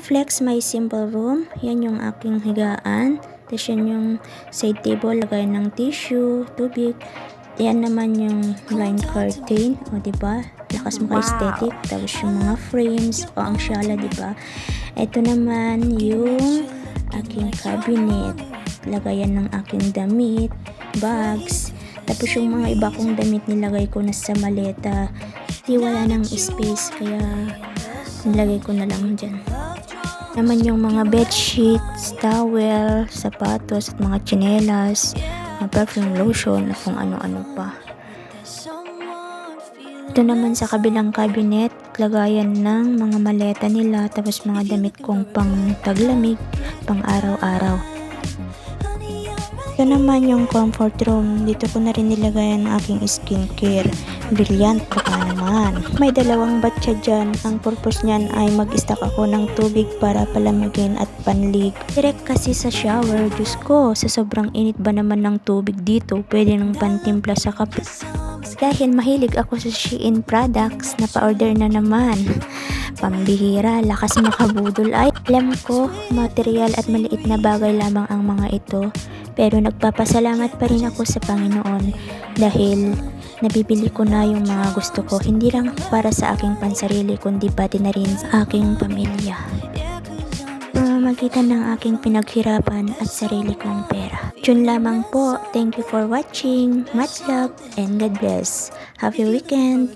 Flex My Simple Room. Yan yung aking higaan. Tapos yan yung side table. Lagay ng tissue, tubig. Yan naman yung blind curtain. O diba? Lakas maka-aesthetic. Tapos yung mga frames. O ang shala, diba? Ito naman yung aking cabinet. Lagayan ng aking damit, bags. Tapos yung mga iba kong damit nilagay ko na sa maleta. Di wala ng space kaya nilagay ko na lang dyan. Naman yung mga bedsheets, towel, sapatos at mga tsinelas, mga perfume, lotion at kung ano-ano pa. Ito naman sa kabilang cabinet, lagayan ng mga maleta nila tapos mga damit kong pang taglamig, pang araw-araw. Ito naman yung comfort room. Dito ko na rin nilagay ang aking skincare. Brilliant baka naman. May dalawang batya dyan. Ang purpose niyan ay mag-stock ako ng tubig para palamigin at panlig. Direct kasi sa shower. Diyos ko, sa sobrang init ba naman ng tubig dito, pwede nang pantimpla sa kape. Dahil mahilig ako sa Shein products, napa-order na naman. Pambihira, lakas makabudol ay. Alam ko, material at maliit na bagay lamang ang mga ito. Pero nagpapasalamat pa rin ako sa Panginoon dahil nabibili ko na yung mga gusto ko. Hindi lang para sa aking pansarili kundi pati na rin sa aking pamilya. Pamamagitan ng aking pinaghirapan at sarili kong pera. Yun lamang po. Thank you for watching. Much love and God bless. Happy weekend!